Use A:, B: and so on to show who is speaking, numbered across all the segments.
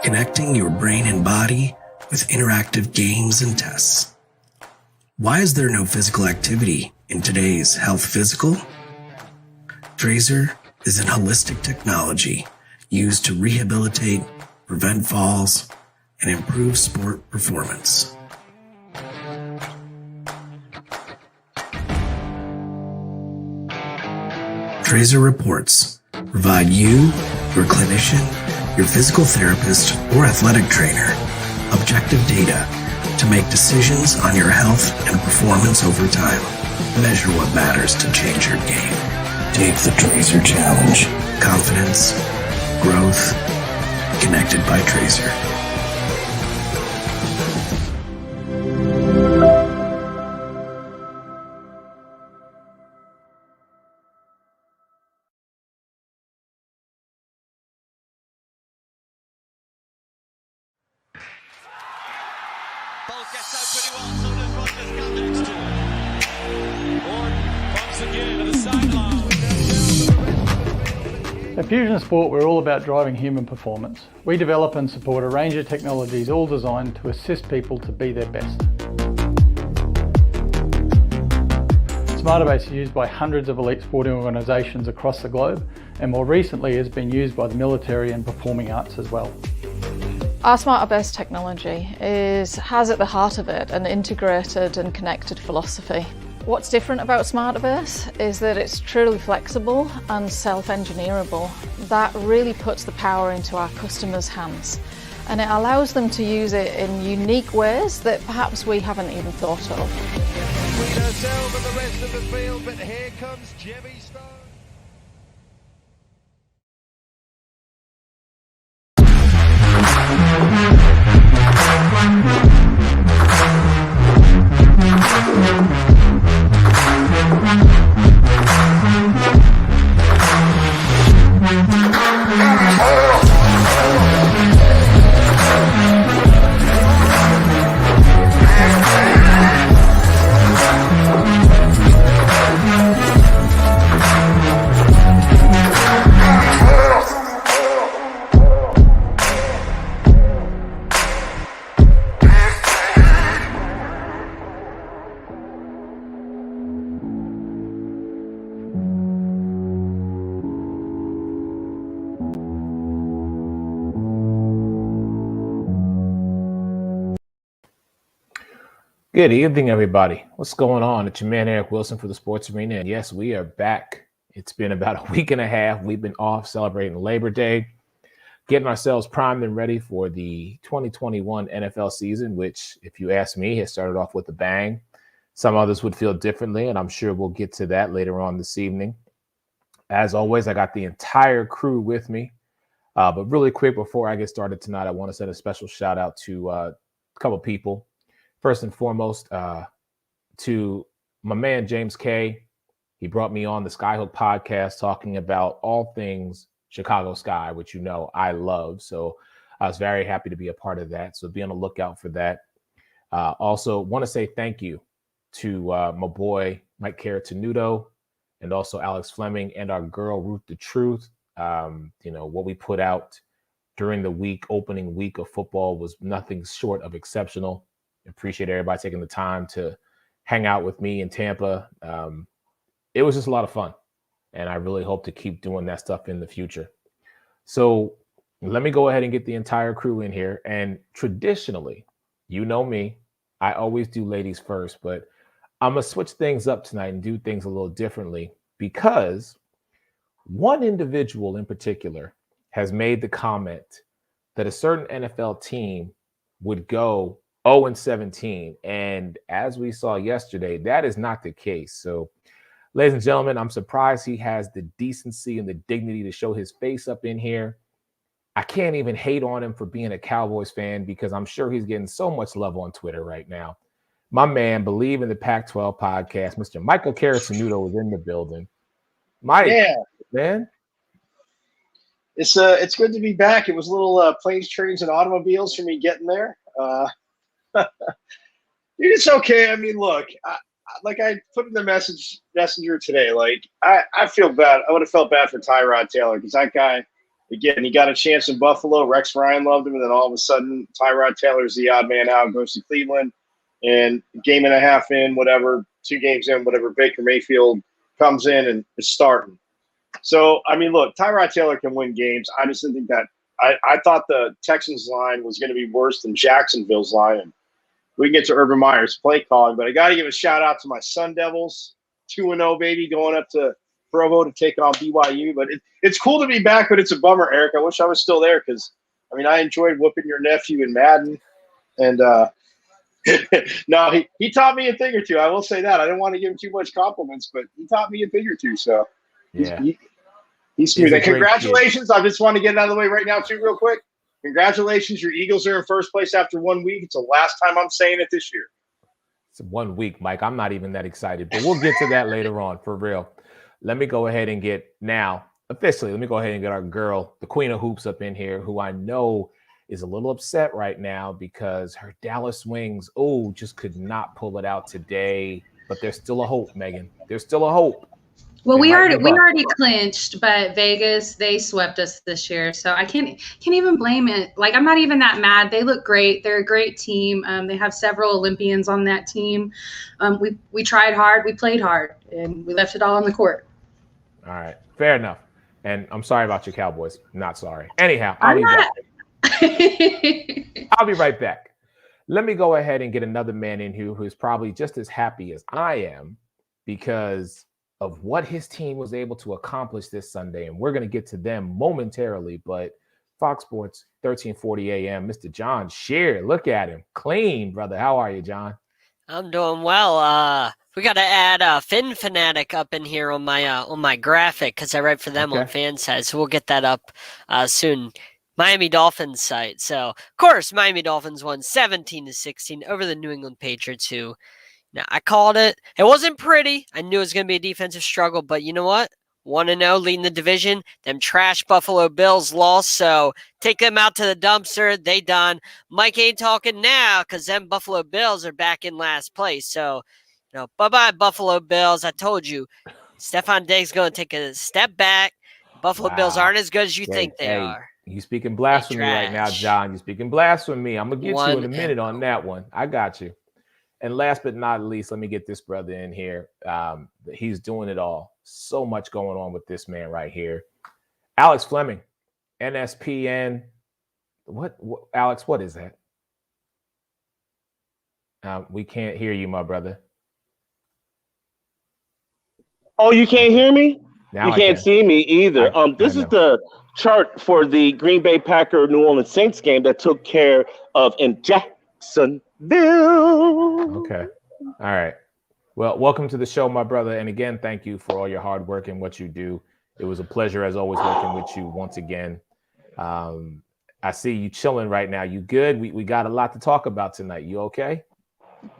A: connecting your brain and body with interactive games and tests. Why is there no physical activity in today's health physical? Trazer is an holistic technology used to rehabilitate, prevent falls, and improve sport performance. Trazer reports provide you, your clinician, your physical therapist, or athletic trainer objective data to make decisions on your health and performance over time. Measure what matters to change your game. Take the Trazer Challenge. Confidence, growth, connected by Trazer.
B: At Fusion Sport, we're all about driving human performance. We develop and support a range of technologies all designed to assist people to be their best. Smarterbase is used by hundreds of elite sporting organisations across the globe, and more recently has been used by the military and performing arts as well.
C: Our Smarterbase technology has at the heart of it an integrated and connected philosophy. What's different about Smarterbase is that it's truly flexible and self-engineerable. That really puts the power into our customers' hands, and it allows them to use it in unique ways that perhaps we haven't even thought of.
D: Between ourselves and the rest of the field, but here comes Jimmy Stone.
E: Good evening, everybody. What's going on? It's your man, Eric Wilson for the Sports Arena. And yes, we are back. It's been about a week and a half. We've been off celebrating Labor Day, getting ourselves primed and ready for the 2021 NFL season, which, if you ask me, has started off with a bang. Some others would feel differently, and I'm sure we'll get to that later on this evening. As always, I got the entire crew with me. But really quick, before I get started tonight, I want to send a special shout out to a couple people. First and foremost, to my man, James K. He brought me on the Skyhook podcast talking about all things Chicago Sky, which you know I love. So I was very happy to be a part of that. So be on the lookout for that. Also want to say thank you to my boy, Mike Caratanudo, and also Alex Fleming and our girl, Ruth the Truth. What we put out during the opening week of football was nothing short of exceptional. Appreciate everybody taking the time to hang out with me in Tampa. It was just a lot of fun, and I really hope to keep doing that stuff in the future. So let me go ahead and get the entire crew in here. And traditionally, you know me, I always do ladies first, but I'm going to switch things up tonight and do things a little differently because one individual in particular has made the comment that a certain NFL team would go 0-17. And as we saw yesterday, that is not the case. So, ladies and gentlemen, I'm surprised he has the decency and the dignity to show his face up in here. I can't even hate on him for being a Cowboys fan because I'm sure he's getting so much love on Twitter right now. My man, Believe in the Pac-12 podcast, Mr. Michael Caratanudo is in the building. Mike,
F: yeah,
E: man.
F: It's good to be back. It was a little planes, trains, and automobiles for me getting there. It's okay. I mean, look, I put in the messenger today. Like, I feel bad. I would have felt bad for Tyrod Taylor because that guy again, he got a chance in Buffalo. Rex Ryan loved him, and then all of a sudden, Tyrod Taylor's the odd man out, goes to Cleveland, and game and a half in, whatever, 2 games in, whatever, Baker Mayfield comes in and is starting. So, I mean, look, Tyrod Taylor can win games. I just didn't think that. I thought the Texans line was going to be worse than Jacksonville's line. And we can get to Urban Meyer's play calling, but I got to give a shout out to my Sun Devils, 2-0, baby, going up to Provo to take on BYU. But it's cool to be back, but it's a bummer, Eric. I wish I was still there because, I mean, I enjoyed whooping your nephew in Madden. And no, he taught me a thing or two. I will say that. I don't want to give him too much compliments, but he taught me a thing or two. So
E: Yeah.
F: He's smooth. And congratulations. I just want to get it out of the way right now, too, real quick. Congratulations. Your Eagles are in first place after 1 week. It's the last time I'm saying it this year.
E: It's 1 week, Mike. I'm not even that excited, but we'll get to that later on, for real. Let me go ahead and get our girl, the Queen of Hoops, up in here, who I know is a little upset right now because her Dallas Wings, just could not pull it out today. But there's still a hope, Megan. There's still a hope.
G: Well, we already clinched, but Vegas, they swept us this year, so I can't even blame it. Like, I'm not even that mad. They look great. They're a great team. They have several Olympians on that team. We tried hard, we played hard, and we left it all on the court.
E: All right, fair enough. And I'm sorry about your Cowboys. Not sorry. Anyhow, I'll be back. I'll be right back. Let me go ahead and get another man in here who is probably just as happy as I am because of what his team was able to accomplish this Sunday. And we're going to get to them momentarily, but Fox Sports 1340 AM, Mr. John Shear, look at him. Clean, brother. How are you, John?
H: I'm doing well. We got to add Fin Fanatic up in here on my graphic because I write for them on Fanside, so we'll get that up soon. Miami Dolphins site. So, of course, Miami Dolphins won 17-16 over the New England Patriots, who, now, I called it. It wasn't pretty. I knew it was going to be a defensive struggle, but you know what? 1-0, leading the division. Them trash Buffalo Bills lost, so take them out to the dumpster. They done. Mike ain't talking now because them Buffalo Bills are back in last place. So, bye-bye, Buffalo Bills. I told you, Stephon Diggs going to take a step back. Buffalo Bills aren't as good as you think they are.
E: You speaking blasphemy right now, John. You speaking blasphemy. I'm going to get you in a minute on that one. I got you. And last but not least, let me get this brother in here. He's doing it all. So much going on with this man right here. Alex Fleming, NSPN. What Alex, what is that? We can't hear you, my brother.
I: Oh, you can't hear me?
E: Now
I: you can't see me either. This is the chart for the Green Bay Packer New Orleans Saints game that took care of in Jacksonville.
E: Okay. All right. Well, welcome to the show, my brother. And again, thank you for all your hard work and what you do. It was a pleasure, as always, working with you once again. I see you chilling right now. You good? We got a lot to talk about tonight. You okay?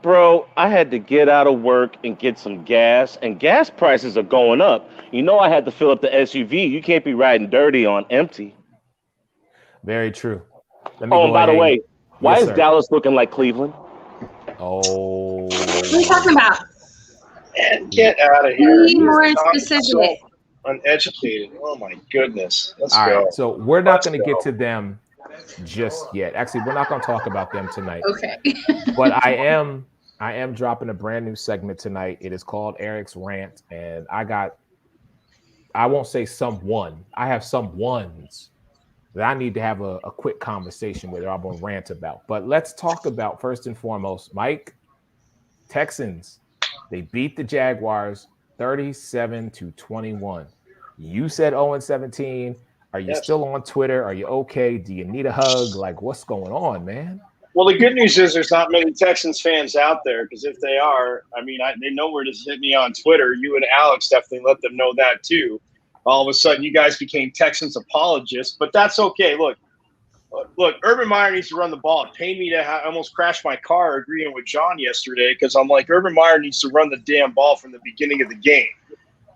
I: Bro, I had to get out of work and get some gas, and gas prices are going up. You know I had to fill up the SUV. You can't be riding dirty on empty.
E: Very true.
I: And by the way, why is Dallas looking like Cleveland?
E: Oh.
G: What are you talking about?
F: Man, get out of here.
G: Be more specific.
F: So uneducated. Oh, my goodness. Let's
E: All
F: go.
E: right, so we're not going to get to them just yet. Actually, we're not going to talk about them tonight.
G: Okay.
E: But I am dropping a brand new segment tonight. It is called Eric's Rant, and I won't say someone. I have some ones that I need to have a quick conversation with or I'm going to rant about. But let's talk about, first and foremost, Mike, Texans. They beat the Jaguars 37-21. You said 0-17. Are you still on Twitter? Are you okay? Do you need a hug? Like, what's going on, man?
F: Well, the good news is there's not many Texans fans out there, because if they are, I mean, they know where to hit me on Twitter. You and Alex definitely let them know that too. All of a sudden, you guys became Texans apologists, but that's okay. Look, Urban Meyer needs to run the ball. It pained me to almost crash my car agreeing with John yesterday, because I'm like, Urban Meyer needs to run the damn ball from the beginning of the game.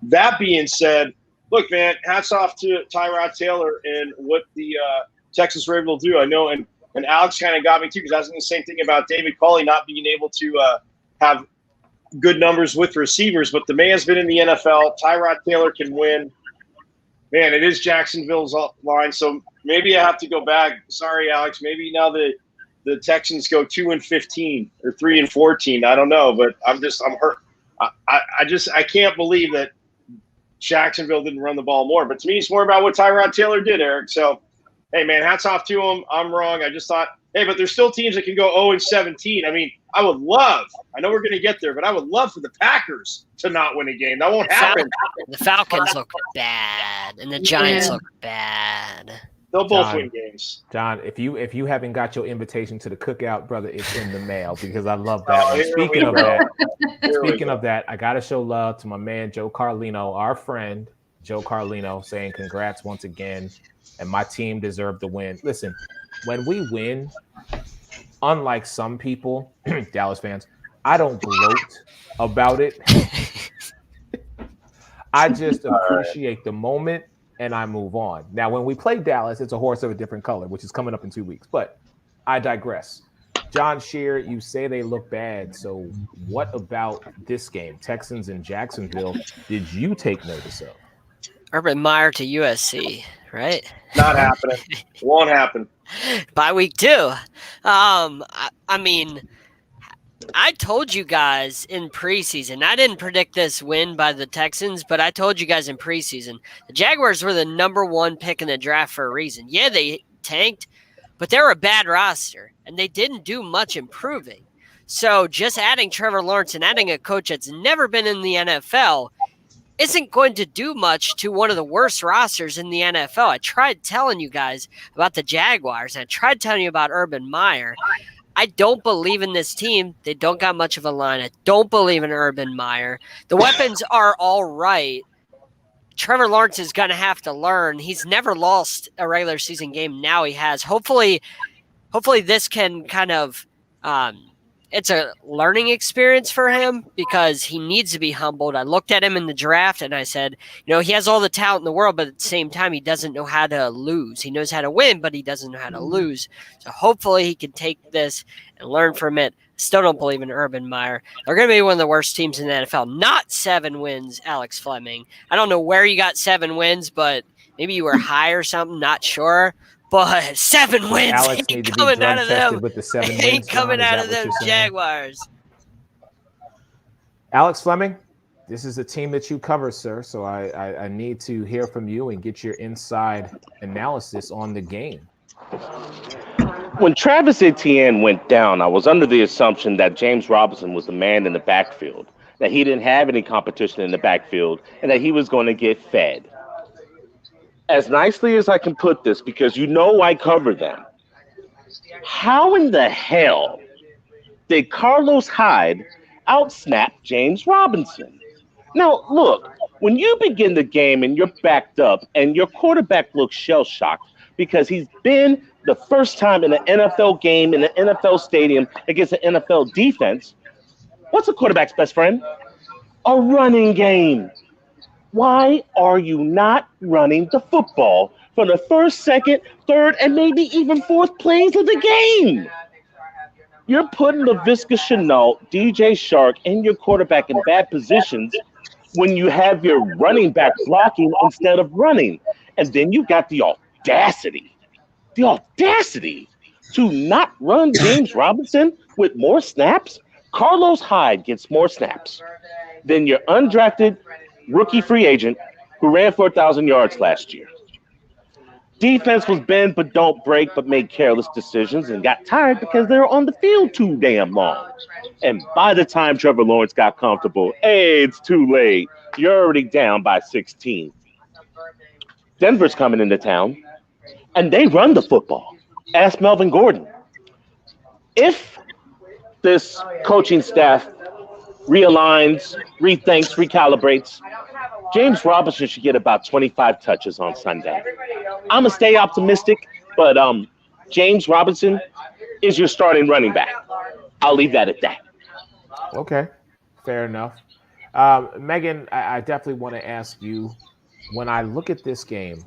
F: That being said, look, man, hats off to Tyrod Taylor and what the Texans were able to do. I know, and Alex kind of got me too, because I was saying the same thing about David Culley not being able to have good numbers with receivers, but the man's been in the NFL. Tyrod Taylor can win. man, it is Jacksonville's line. So maybe I have to go back. Sorry, Alex. Maybe now the Texans go 2-15 or 3-14. I don't know, but I'm hurt. I can't believe that Jacksonville didn't run the ball more. But to me, it's more about what Tyrod Taylor did, Eric. So, hey, man, hats off to him. I'm wrong. I just thought, hey, but there's still teams that can go 0-17. I mean, I know we're going to get there, but I would love for the Packers to not win a game. That won't happen.
H: The Falcons look bad, and the Giants look bad.
F: They'll both win games.
E: John, if you haven't got your invitation to the cookout, brother, it's in the mail because I love that one. Speaking of that, I got to show love to my man, Joe Carlino, our friend, Joe Carlino, saying congrats once again, and my team deserved the win. Listen, when we win, unlike some people, Dallas fans, I don't gloat about it. I just appreciate the moment and I move on. Now, when we play Dallas, it's a horse of a different color, which is coming up in 2 weeks. But I digress. John Scheer, you say they look bad. So what about this game, Texans and Jacksonville, did you take notice of?
H: Urban Meyer to USC, right?
F: Not happening. Won't happen.
H: By week 2. I mean, I told you guys in preseason, I didn't predict this win by the Texans, but I told you guys in preseason, the Jaguars were the number 1 pick in the draft for a reason. Yeah, they tanked, but they were a bad roster, and they didn't do much improving. So just adding Trevor Lawrence and adding a coach that's never been in the NFL isn't going to do much to one of the worst rosters in the NFL. I tried telling you guys about the Jaguars, and I tried telling you about Urban Meyer. I don't believe in this team. They don't got much of a line. I don't believe in Urban Meyer. The weapons are all right. Trevor Lawrence is going to have to learn. He's never lost a regular season game. Now he has. Hopefully this can kind of it's a learning experience for him because he needs to be humbled. I looked at him in the draft and I said, he has all the talent in the world, but at the same time, he doesn't know how to lose. He knows how to win, but he doesn't know how to lose. So hopefully he can take this and learn from it. Still don't believe in Urban Meyer. They're going to be one of the worst teams in the NFL. Not 7 wins, Alex Fleming. I don't know where you got 7 wins, but maybe you were high or something. Not sure. But 7 wins
E: Alex
H: ain't coming out of them.
E: With the 7 wins,
H: ain't coming out of them Jaguars.
E: Alex Fleming, this is a team that you cover, sir. So I need to hear from you and get your inside analysis on the game.
I: When Travis Etienne went down, I was under the assumption that James Robinson was the man in the backfield, that he didn't have any competition in the backfield, and that he was going to get fed. As nicely as I can put this, because I cover them, how in the hell did Carlos Hyde outsnap James Robinson? Now, look, when you begin the game and you're backed up and your quarterback looks shell-shocked because he's been the first time in an NFL game in an NFL stadium against an NFL defense, what's a quarterback's best friend? A running game. Why are you not running the football for the first, second, third, and maybe even fourth plays of the game? You're putting LaVisca Chenault, DJ Shark, and your quarterback in bad positions when you have your running back blocking instead of running. And then you got the audacity to not run James Robinson with more snaps. Carlos Hyde gets more snaps than your undrafted rookie free agent who ran for 1,000 yards last year. Defense was bend but don't break, but made careless decisions and got tired because they were on the field too damn long. And by the time Trevor Lawrence got comfortable, hey, it's too late. You're already down by 16. Denver's coming into town, and they run the football. Ask Melvin Gordon. If this coaching staff realigns, rethinks, recalibrates, James Robinson should get about 25 touches on Sunday. I'm going to stay optimistic, but James Robinson is your starting running back. I'll leave that at that.
E: Okay, fair enough. Megan, I definitely want to ask you, when I look at this game,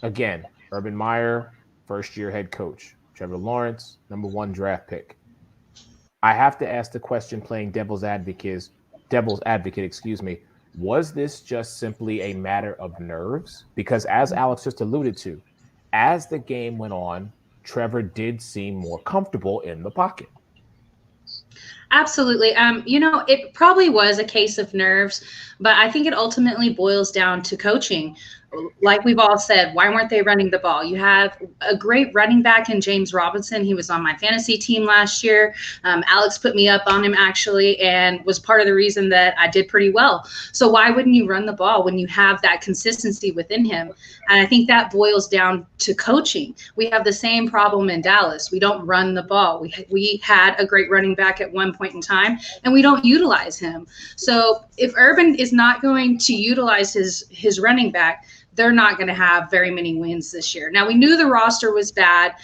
E: again, Urban Meyer, first-year head coach. Trevor Lawrence, number 1 draft pick. I have to ask the question, playing devil's advocate, Was this just simply a matter of nerves? Because as Alex just alluded to, as the game went on, Trevor did seem more comfortable in the pocket.
G: Absolutely. It probably was a case of nerves, but I think it ultimately boils down to coaching. Like we've all said, why weren't they running the ball? You have a great running back in James Robinson. He was on my fantasy team last year. Alex put me up on him actually, and was part of the reason that I did pretty well. So why wouldn't you run the ball when you have that consistency within him? And I think that boils down to coaching. We have the same problem in Dallas. We don't run the ball. We had a great running back at one point in time, and we don't utilize him. So if Urban is not going to utilize his running back, they're not going to have very many wins this year. Now, we knew the roster was bad,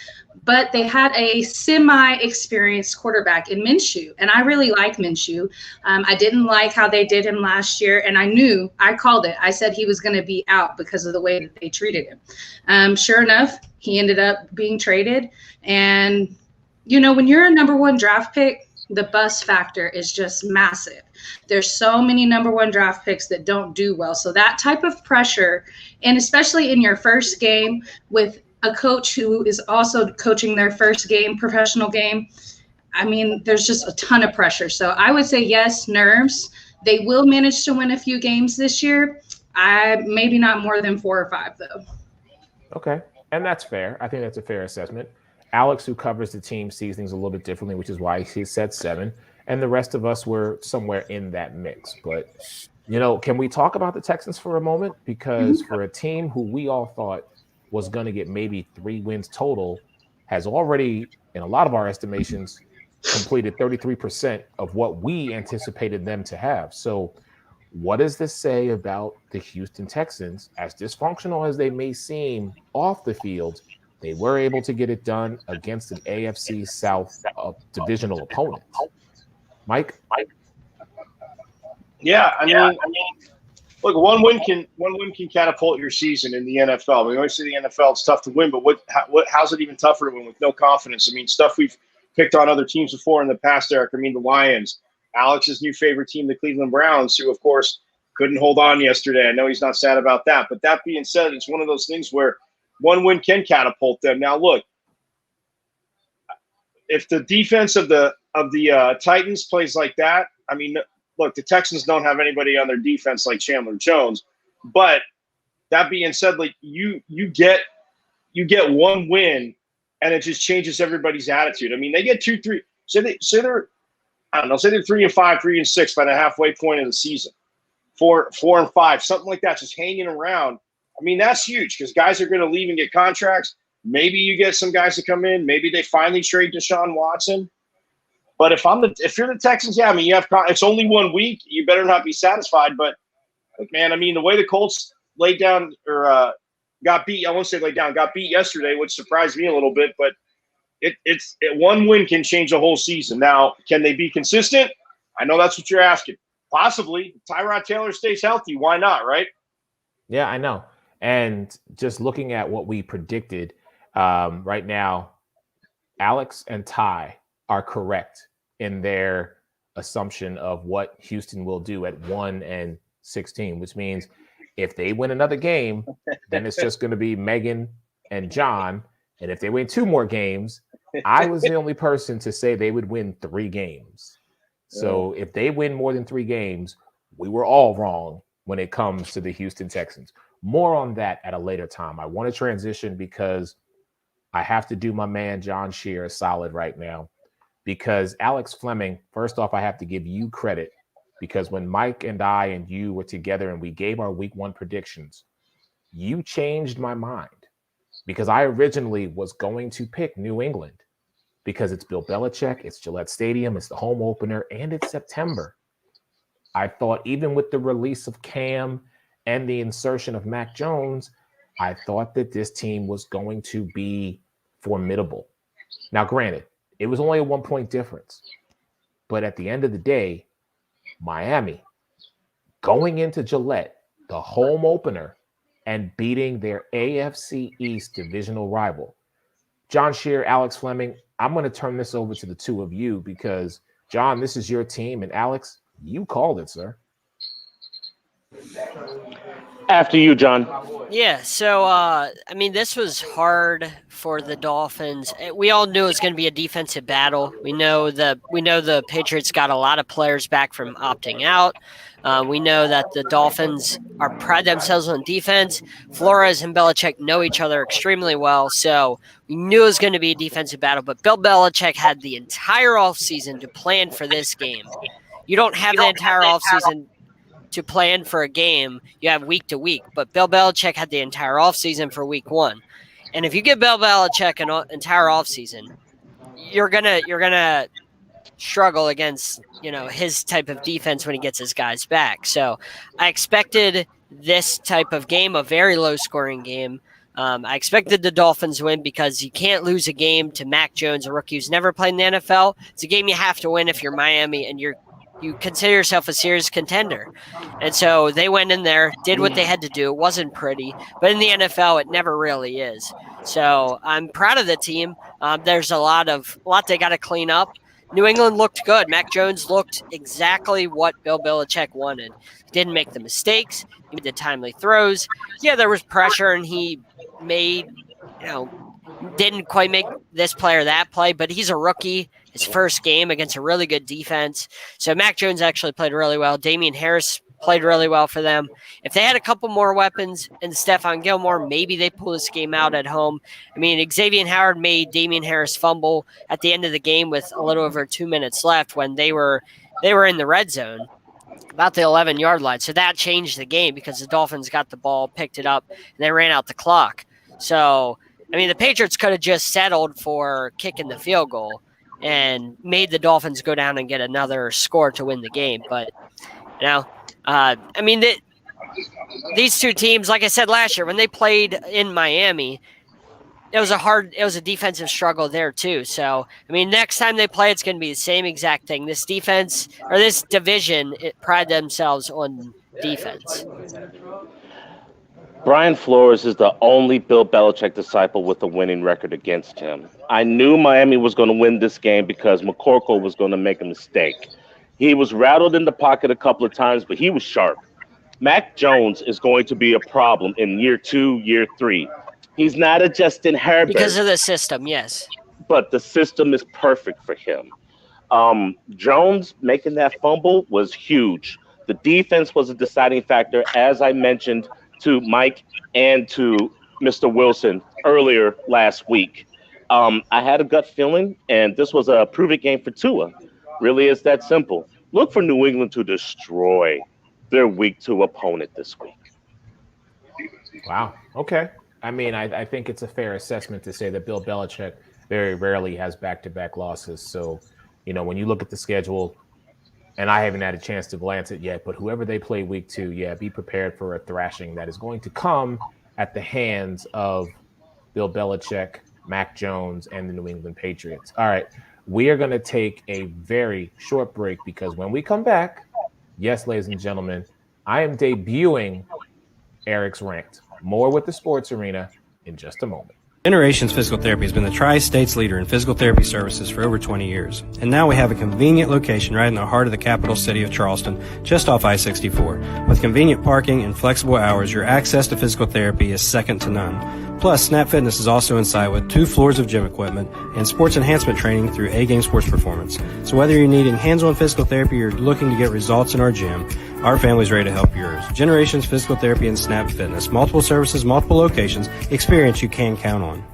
G: but they had a semi-experienced quarterback in Minshew, and I really like Minshew. I didn't like how they did him last year, and I called it. I said he was going to be out because of the way that they treated him. Sure enough, he ended up being traded. And, when you're a number one draft pick, the bust factor is just massive. There's so many number one draft picks that don't do well. So that type of pressure, and especially in your first game with a coach who is also coaching their first game, professional game, there's just a ton of pressure. So I would say yes, nerves. They will manage to win a few games this year. Maybe not more than 4 or 5, though.
E: Okay, and that's fair. I think that's a fair assessment. Alex, who covers the team, sees things a little bit differently, which is why he said 7. And the rest of us were somewhere in that mix. But, can we talk about the Texans for a moment? Because for a team who we all thought was going to get maybe 3 wins total, has already, in a lot of our estimations, completed 33% of what we anticipated them to have. So what does this say about the Houston Texans? As dysfunctional as they may seem off the field, they were able to get it done against an AFC South divisional opponent. Mike?
F: Yeah, I mean, look, one win can catapult your season in the NFL. We always say the NFL it's tough to win, but how's it even tougher to win with no confidence? Stuff we've picked on other teams before in the past, Eric. The Lions, Alex's new favorite team, the Cleveland Browns, who of course couldn't hold on yesterday. I know he's not sad about that, but that being said, it's one of those things where one win can catapult them. Now, look, if the defense of the Titans plays like that, look, the Texans don't have anybody on their defense like Chandler Jones. But that being said, like you get one win, and it just changes everybody's attitude. They get 2-3. Say they're 3-5, 3-6 by the halfway point of the season. 4-5, something like that, just hanging around. That's huge because guys are going to leave and get contracts. Maybe you get some guys to come in. Maybe they finally trade Deshaun Watson. But if you're the Texans, yeah, you have it's only 1 week. You better not be satisfied. But the way the Colts laid down or got beat, I won't say laid down, got beat yesterday, which surprised me a little bit. But it's one win can change the whole season. Now, can they be consistent? I know that's what you're asking. Possibly. If Tyrod Taylor stays healthy, why not, right?
E: Yeah, I know. And just looking at what we predicted right now, Alex and Ty are correct in their assumption of what Houston will do at 1-16, which means if they win another game, then it's just going to be Megan and John. And if they win 2 more games, I was the only person to say they would win 3 games. So if they win more than 3 games, we were all wrong when it comes to the Houston Texans. More on that at a later time. I want to transition because I have to do my man John Shear a solid right now. Because Alex Fleming, first off, I have to give you credit because when Mike and I and you were together and we gave our week 1 predictions, you changed my mind because I originally was going to pick New England because it's Bill Belichick, it's Gillette Stadium, it's the home opener, and it's September. I thought even with the release of Cam and the insertion of Mac Jones, I thought that this team was going to be formidable. Now, granted, it was only a 1-point difference. But at the end of the day, Miami, going into Gillette, the home opener, and beating their AFC East divisional rival. John Shear, Alex Fleming, I'm going to turn this over to the 2 of you because, John, this is your team. And Alex, you called it, sir.
I: After you, John.
H: Yeah, so this was hard for the Dolphins. We all knew it was going to be a defensive battle. We know the Patriots got a lot of players back from opting out. We know that the Dolphins pride themselves on defense. Flores and Belichick know each other extremely well, so we knew it was going to be a defensive battle. But Bill Belichick had the entire offseason to plan for this game. You don't have the entire offseason to plan for a game. You have week to week, but Bill Belichick had the entire offseason for week one. And if you give Bill Belichick an entire offseason, you're gonna struggle against his type of defense when he gets his guys back. So I expected this type of game, a very low scoring game. I expected the Dolphins to win because you can't lose a game to Mac Jones, a rookie who's never played in the NFL. It's a game you have to win if you're Miami and you consider yourself a serious contender. And so they went in there, did what they had to do. It wasn't pretty, but in the NFL, it never really is. So I'm proud of the team. There's a lot they got to clean up. New England looked good. Mac Jones looked exactly what Bill Belichick wanted. He didn't make the mistakes. He made the timely throws. Yeah, there was pressure, and he made, didn't quite make this play or that play, but he's a rookie. His first game against a really good defense. So Mac Jones actually played really well. Damian Harris played really well for them. If they had a couple more weapons and Stephon Gilmore, maybe they pull this game out at home. Xavier Howard made Damian Harris fumble at the end of the game with a little over 2 minutes left when they were in the red zone, about the 11-yard line. So that changed the game because the Dolphins got the ball, picked it up, and they ran out the clock. So, the Patriots could have just settled for kicking the field goal and made the Dolphins go down and get another score to win the game. But, these two teams, like I said last year, when they played in Miami, it was a defensive struggle there too. So, next time they play, it's going to be the same exact thing. This defense, or this division, pride themselves on defense.
I: Brian Flores is the only Bill Belichick disciple with a winning record against him. I knew Miami was going to win this game because McCorkle was going to make a mistake. He was rattled in the pocket a couple of times, but he was sharp. Mac Jones is going to be a problem in year 2, year 3. He's not a Justin Herbert.
H: Because of the system, yes.
I: But the system is perfect for him. Jones making that fumble was huge. The defense was a deciding factor, as I mentioned to Mike and to Mr. Wilson earlier last week. I had a gut feeling, and this was a prove-it game for Tua. Really is that simple. Look for New England to destroy their week 2 opponent this week.
E: Wow. Okay. I think it's a fair assessment to say that Bill Belichick very rarely has back-to-back losses. So, when you look at the schedule, and I haven't had a chance to glance it yet, but whoever they play week 2, be prepared for a thrashing that is going to come at the hands of Bill Belichick, Mac Jones, and the New England Patriots. All right, we are going to take a very short break because when we come back, yes, ladies and gentlemen, I am debuting Eric's rant. More with the Sports Arena in just a moment.
J: Generations Physical Therapy has been the Tri-State's leader in physical therapy services for over 20 years. And now we have a convenient location right in the heart of the capital city of Charleston, just off I-64. With convenient parking and flexible hours, your access to physical therapy is second to none. Plus, Snap Fitness is also in sight with 2 floors of gym equipment and sports enhancement training through A-Game Sports Performance. So whether you're needing hands-on physical therapy or looking to get results in our gym, our family's ready to help yours. Generations Physical Therapy and Snap Fitness. Multiple services, multiple locations. Experience you can count on.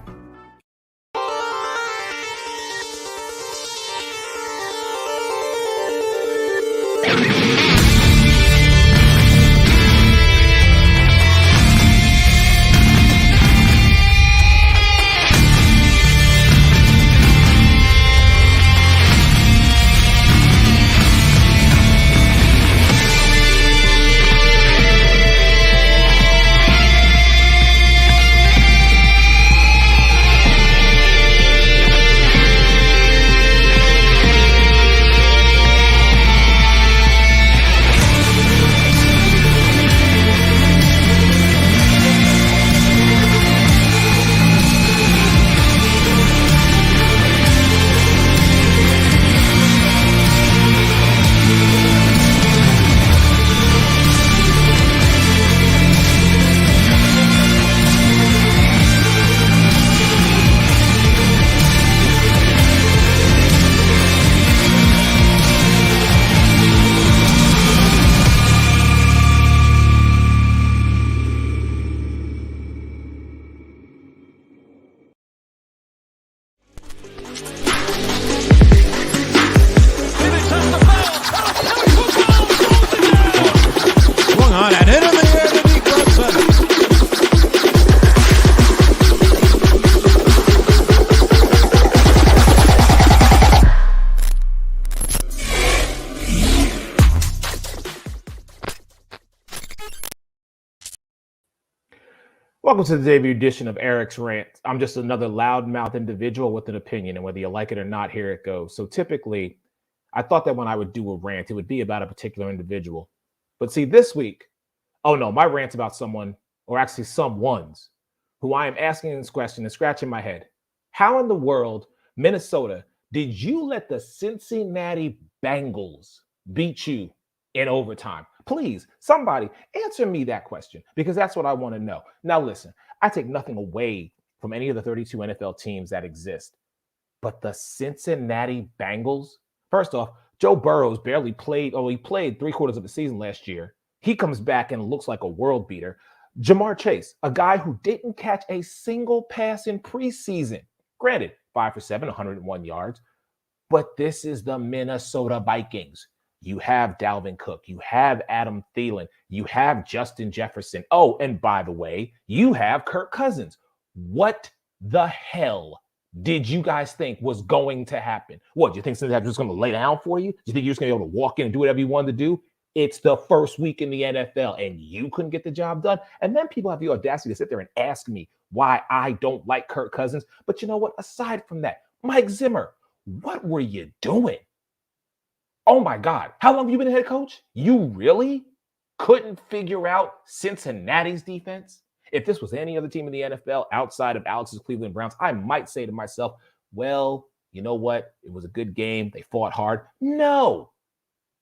E: Welcome to the debut edition of Eric's Rant. I'm just another loudmouth individual with an opinion, and whether you like it or not, here it goes. So typically, I thought that when I would do a rant, it would be about a particular individual. But see, this week, oh no, my rant's about someone, or actually someones, who I am asking this question and scratching my head. How in the world, Minnesota, did you let the Cincinnati Bengals beat you in overtime? Please, somebody answer me that question, because that's what I want to know. Now, listen, I take nothing away from any of the 32 NFL teams that exist, but the Cincinnati Bengals, first off, Joe Burrows barely played, he played 3/4 of the season last year. He comes back and looks like a world beater. Jamar Chase, a guy who didn't catch a single pass in preseason. Granted, 5 for 7, 101 yards, but this is the Minnesota Vikings. You have Dalvin Cook. You have Adam Thielen. You have Justin Jefferson. Oh, and by the way, you have Kirk Cousins. What the hell did you guys think was going to happen? What, do you think Cincinnati was just going to lay down for you? Do you think you're just going to be able to walk in and do whatever you wanted to do? It's the first week in the NFL, and you couldn't get the job done. And then people have the audacity to sit there and ask me why I don't like Kirk Cousins. But you know what? Aside from that, Mike Zimmer, what were you doing? Oh my God. How long have you been a head coach? You really couldn't figure out Cincinnati's defense? If this was any other team in the NFL outside of Alex's Cleveland Browns, I might say to myself, well, you know what? It was a good game. They fought hard. No,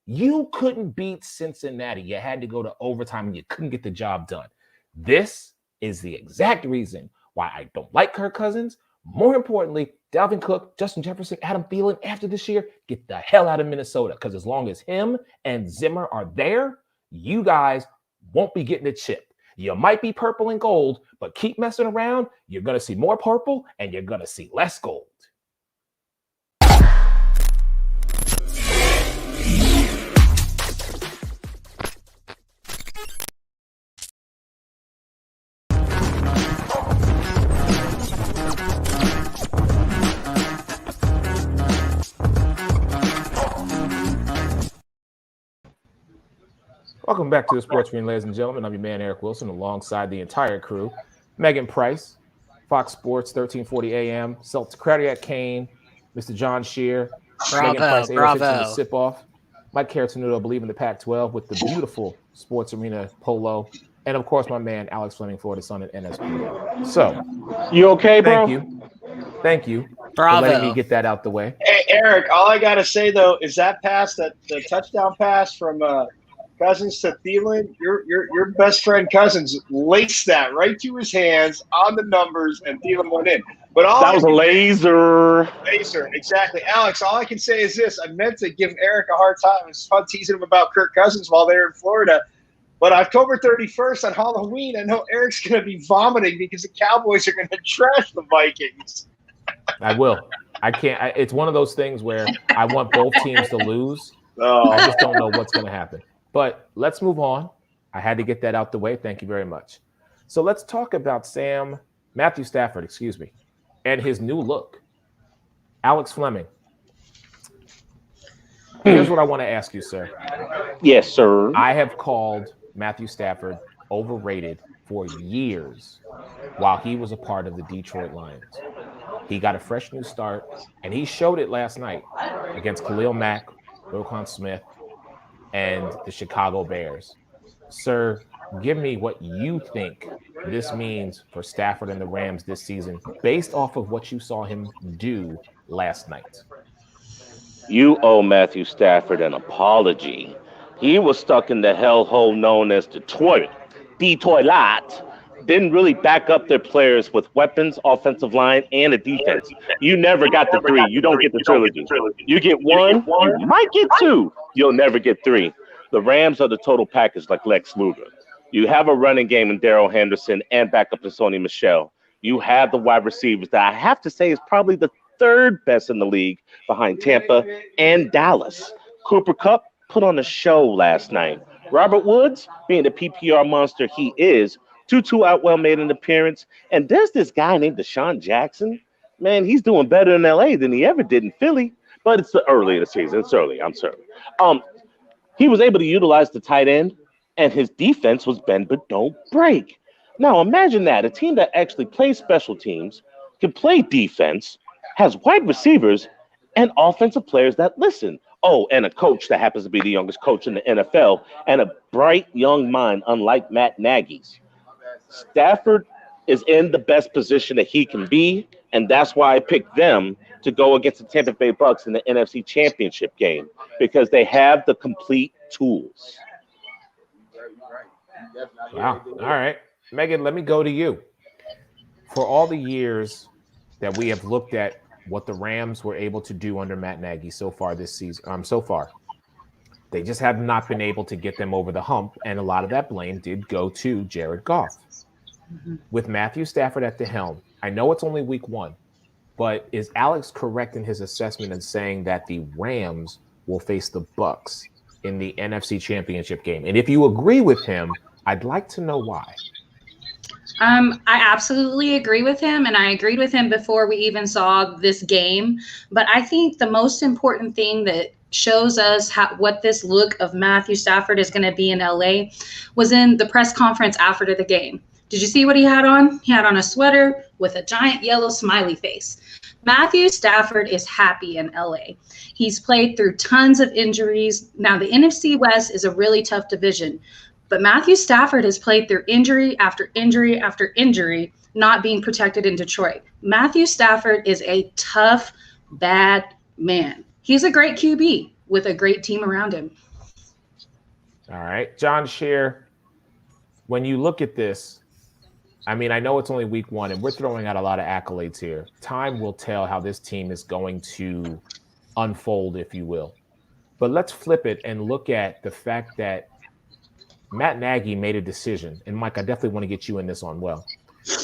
E: you couldn't beat Cincinnati. You had to go to overtime and you couldn't get the job done. This is the exact reason why I don't like Kirk Cousins. More importantly, Dalvin Cook, Justin Jefferson, Adam Thielen, after this year, get the hell out of Minnesota, because as long as him and Zimmer are there, you guys won't be getting a chip. You might be purple and gold, but keep messing around, you're going to see more purple and you're going to see less gold. Welcome back to the Sports Arena, ladies and gentlemen. I'm your man, Eric Wilson, alongside the entire crew. Megan Price, Fox Sports, 1340 AM, Celtic Cardiac Kane, Mr. John Shear, Megan Price, bravo. The Sip Off, Mike Caratenuto, Believe in the Pac-12, with the beautiful Sports Arena polo, and of course, my man, Alex Fleming, Florida Sun at NSP. So,
I: you okay, bro?
E: Thank you
H: bravo.
E: For letting me get that out the way.
F: Hey, Eric, all I got to say, though, is that pass, the touchdown pass from Cousins to Thielen, your best friend Cousins laced that right to his hands on the numbers, and Thielen went in. But
I: that was a laser.
F: Laser, exactly. Alex, all I can say is this. I meant to give Eric a hard time. It's fun teasing him about Kirk Cousins while they're in Florida. But October 31st on Halloween, I know Eric's going to be vomiting because the Cowboys are going to trash the Vikings.
E: I will. I can't. It's one of those things where I want both teams to lose. I just don't know what's going to happen. But let's move on. I had to get that out the way. Thank you very much. So let's talk about Matthew Stafford, and his new look. Alex Fleming. Here's what I want to ask you, sir.
I: Yes, sir.
E: I have called Matthew Stafford overrated for years while he was a part of the Detroit Lions. He got a fresh new start, and he showed it last night against Khalil Mack, Roquan Smith, and the Chicago Bears. Sir, give me what you think this means for Stafford and the Rams this season based off of what you saw him do last night.
I: You owe Matthew Stafford an apology. He was stuck in the hellhole known as Detroit. Didn't really back up their players with weapons, offensive line, and a defense. You never got the three. You don't get the trilogy. You get one, you might get two. You'll never get three. The Rams are the total package like Lex Luger. You have a running game in Darrell Henderson and backup to Sony Michel. You have the wide receivers that I have to say is probably the third best in the league behind Tampa and Dallas. Cooper Kupp put on a show last night. Robert Woods, being the PPR monster he is, Tutu Atwell made an appearance. And there's this guy named Deshawn Jackson. Man, he's doing better in LA than he ever did in Philly. But it's the early in the season. It's early. I'm sorry. He was able to utilize the tight end, and his defense was bend but don't break. Now imagine that a team that actually plays special teams, can play defense, has wide receivers, and offensive players that listen. Oh, and a coach that happens to be the youngest coach in the NFL, and a bright young mind, unlike Matt Nagy's. Stafford is in the best position that he can be, and that's why I picked them to go against the Tampa Bay Bucks in the NFC Championship game, because they have the complete tools.
E: Wow. All right. Megan, let me go to you. For all the years that we have looked at what the Rams were able to do under Matt Nagy so far this season, they just have not been able to get them over the hump, and a lot of that blame did go to Jared Goff. With Matthew Stafford at the helm, I know it's only week 1, but is Alex correct in his assessment in saying that the Rams will face the Bucks in the NFC Championship game? And if you agree with him, I'd like to know why.
G: I absolutely agree with him, and I agreed with him before we even saw this game. But I think the most important thing that shows us what this look of Matthew Stafford is going to be in LA was in the press conference after the game. Did you see what he had on? He had on a sweater with a giant yellow smiley face. Matthew Stafford is happy in LA. He's played through tons of injuries. Now, the NFC West is a really tough division, but Matthew Stafford has played through injury after injury after injury, not being protected in Detroit. Matthew Stafford is a tough, bad man. He's a great QB with a great team around him.
E: All right. John Scheer, when you look at this, I mean, I know it's only week 1, and we're throwing out a lot of accolades here. Time will tell how this team is going to unfold, if you will. But let's flip it and look at the fact that Matt Nagy made a decision, and Mike, I definitely want to get you in this on well.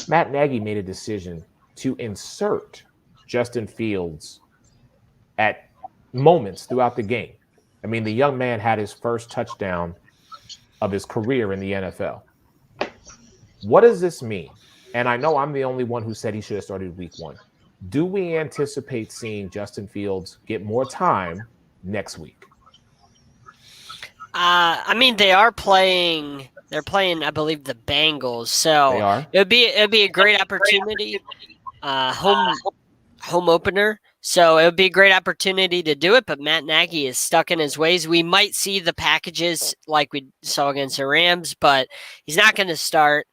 E: Matt Nagy made a decision to insert Justin Fields at moments throughout the game. I mean, the young man had his first touchdown of his career in the NFL. What does this mean? And I know I'm the only one who said he should have started week 1. Do we anticipate seeing Justin Fields get more time next week?
H: I mean, they're playing, I believe, the Bengals. So it'd be a great opportunity, home opener. So it would be a great opportunity to do it. But Matt Nagy is stuck in his ways. We might see the packages like we saw against the Rams, but he's not going to start.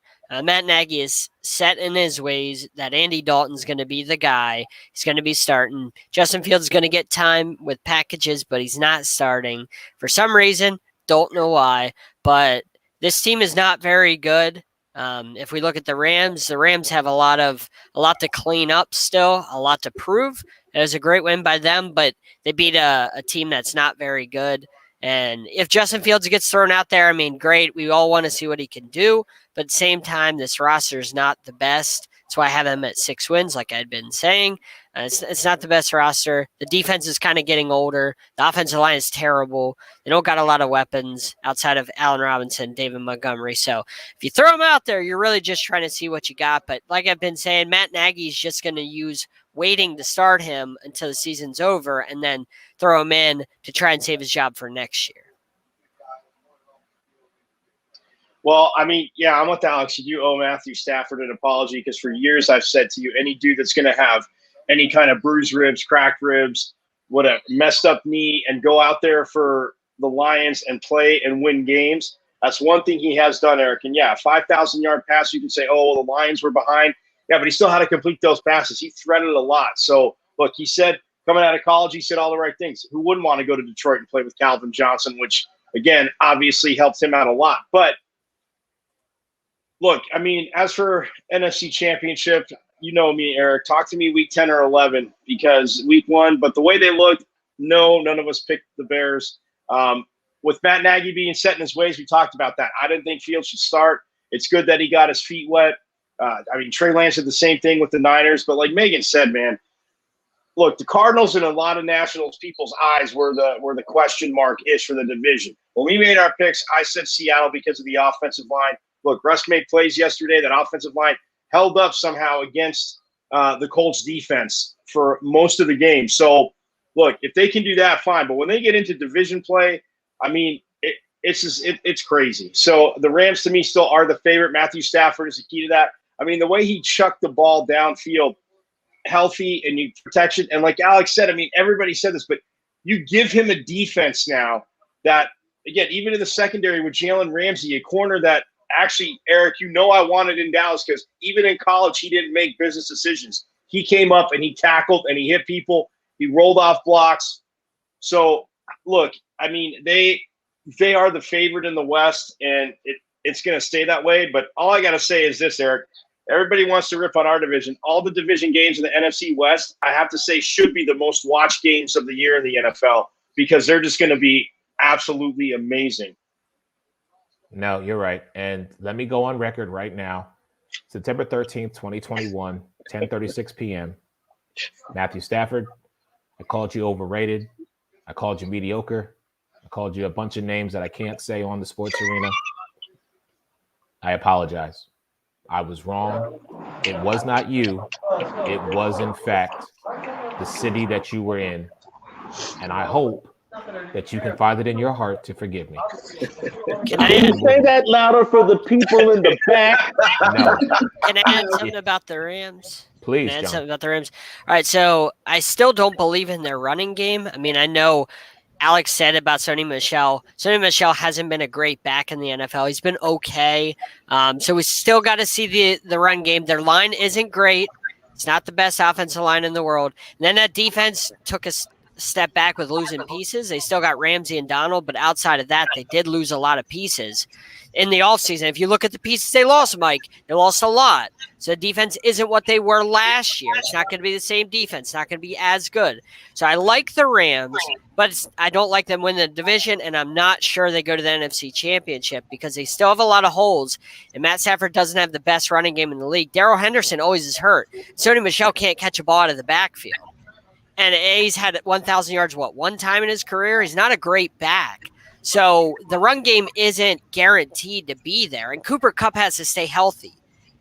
H: Matt Nagy is set in his ways that Andy Dalton's going to be the guy. He's going to be starting. Justin Fields is going to get time with packages, but he's not starting. For some reason, don't know why, but this team is not very good. If we look at the Rams have a lot to clean up still, a lot to prove. It was a great win by them, but they beat a team that's not very good. And if Justin Fields gets thrown out there, I mean, great. We all want to see what he can do. But at the same time, this roster is not the best. That's why I have them at 6 wins, like I'd been saying. It's not the best roster. The defense is kind of getting older. The offensive line is terrible. They don't got a lot of weapons outside of Allen Robinson, David Montgomery. So if you throw them out there, you're really just trying to see what you got. But like I've been saying, Matt Nagy's just going to use waiting to start him until the season's over and then throw him in to try and save his job for next year.
F: Well, I mean, yeah, I'm with Alex. You do owe Matthew Stafford an apology because for years I've said to you, any dude that's going to have any kind of bruised ribs, cracked ribs, whatever, messed up knee, and go out there for the Lions and play and win games, that's one thing he has done, Eric. And yeah, 5,000-yard pass, you can say, oh, well, the Lions were behind. Yeah, but he still had to complete those passes. He threaded a lot. So, look, he said coming out of college, he said all the right things. Who wouldn't want to go to Detroit and play with Calvin Johnson, which, again, obviously helped him out a lot. But look, I mean, as for NFC Championship, you know me, Eric. Talk to me week 10 or 11 because week 1, but the way they looked, no, none of us picked the Bears. With Matt Nagy being set in his ways, we talked about that. I didn't think Fields should start. It's good that he got his feet wet. I mean, Trey Lance did the same thing with the Niners. But like Megan said, man, look, the Cardinals in a lot of Nationals people's eyes were the question mark is for the division. When we made our picks, I said Seattle because of the offensive line. Look, Russ made plays yesterday. That offensive line held up somehow against the Colts defense for most of the game. So, look, if they can do that, fine. But when they get into division play, I mean, it's just it's crazy. So the Rams to me still are the favorite. Matthew Stafford is the key to that. I mean, the way he chucked the ball downfield, healthy and you protection, and like Alex said, I mean, everybody said this, but you give him a defense now that, again, even in the secondary with Jalen Ramsey, a corner that actually, Eric, I wanted in Dallas because even in college he didn't make business decisions. He came up and he tackled and he hit people. He rolled off blocks. So look, I mean, they are the favorite in the West, and it's going to stay that way. But all I got to say is this, Eric. Everybody wants to rip on our division. All the division games in the NFC West, I have to say, should be the most watched games of the year in the NFL because they're just going to be absolutely amazing.
E: No, you're right. And let me go on record right now. September 13th, 2021, 10:36 p.m. Matthew Stafford, I called you overrated. I called you mediocre. I called you a bunch of names that I can't say on the sports arena. I apologize. I was wrong. It was not you. It was, in fact, the city that you were in. And I hope that you can find it in your heart to forgive me.
I: Can you say that louder for the people in the back?
E: No.
H: Can I add something about the Rams?
E: Please,
H: Can I add
E: John.
H: something about the Rams? All right, so I still don't believe in their running game. I mean, I know Alex said about Sony Michel. Sony Michel hasn't been a great back in the NFL. He's been okay. So we still got to see the run game. Their line isn't great. It's not the best offensive line in the world. And then that defense took a step back with losing pieces. They still got Ramsey and Donald, but outside of that, they did lose a lot of pieces in the offseason. If you look at the pieces they lost, Mike, they lost a lot. So the defense isn't what they were last year. It's not going to be the same defense. It's not going to be as good. So I like the Rams, but I don't like them win the division, and I'm not sure they go to the NFC Championship because they still have a lot of holes, and Matt Stafford doesn't have the best running game in the league. Darrell Henderson always is hurt. Sony Michel can't catch a ball out of the backfield. And he's had 1,000 yards, one time in his career? He's not a great back. So the run game isn't guaranteed to be there. And Cooper Kupp has to stay healthy.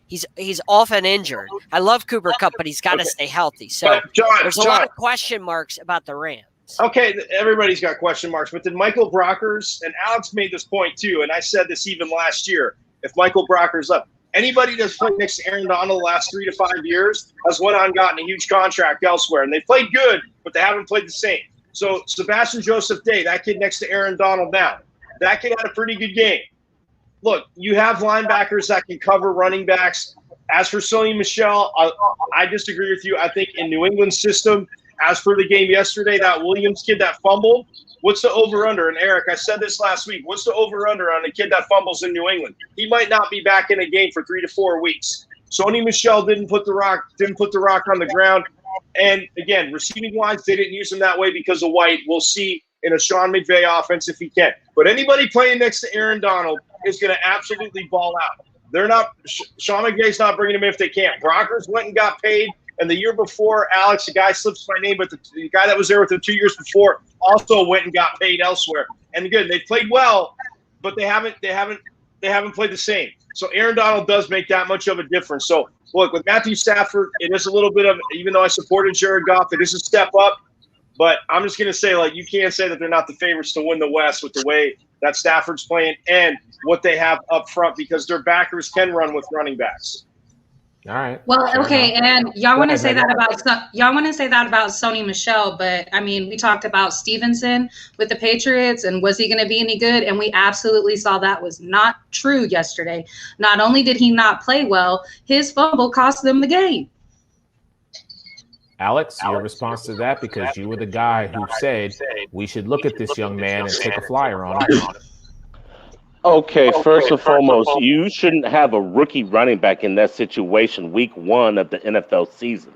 H: He's often injured. I love Cooper Kupp, but he's got to stay healthy. So there's a lot of question marks about the Rams.
F: Okay, everybody's got question marks. But did Michael Brockers, and Alex made this point too, and I said this even last year, if Michael Brockers up, anybody that's played next to Aaron Donald the last 3 to 5 years has went on and gotten a huge contract elsewhere. And they played good, but they haven't played the same. So Sebastian Joseph Day, that kid next to Aaron Donald now, that kid had a pretty good game. Look, you have linebackers that can cover running backs. As for Sony Michel, I disagree with you. I think in New England's system, as for the game yesterday, that Williams kid that fumbled, what's the over-under? And Eric, I said this last week. What's the over-under on a kid that fumbles in New England? He might not be back in a game for 3 to 4 weeks. Sony Michel didn't put the rock on the ground. And again, receiving-wise, they didn't use him that way because of White. We'll see in a Sean McVay offense if he can. But anybody playing next to Aaron Donald is going to absolutely ball out. They're not. Sean McVay's not bringing him in if they can't. Brockers went and got paid. And the year before, Alex, the guy slips my name, but the guy that was there with him 2 years before also went and got paid elsewhere. And again, they played well, but they haven't played the same. So Aaron Donald does make that much of a difference. So look, with Matthew Stafford, it is a little bit of, even though I supported Jared Goff, it is a step up. But I'm just going to say, like, you can't say that they're not the favorites to win the West with the way that Stafford's playing and what they have up front because their backers can run with running backs.
E: All right.
G: Well, okay, and y'all want to say that about Sony Michel, but I mean, we talked about Stevenson with the Patriots, and was he going to be any good? And we absolutely saw that was not true yesterday. Not only did he not play well, his fumble cost them the game.
E: Alex, your response to that, because you were the guy who said we should look at this young man and take a flyer on him.
I: Okay, first and foremost, you shouldn't have a rookie running back in that situation week 1 of the NFL season.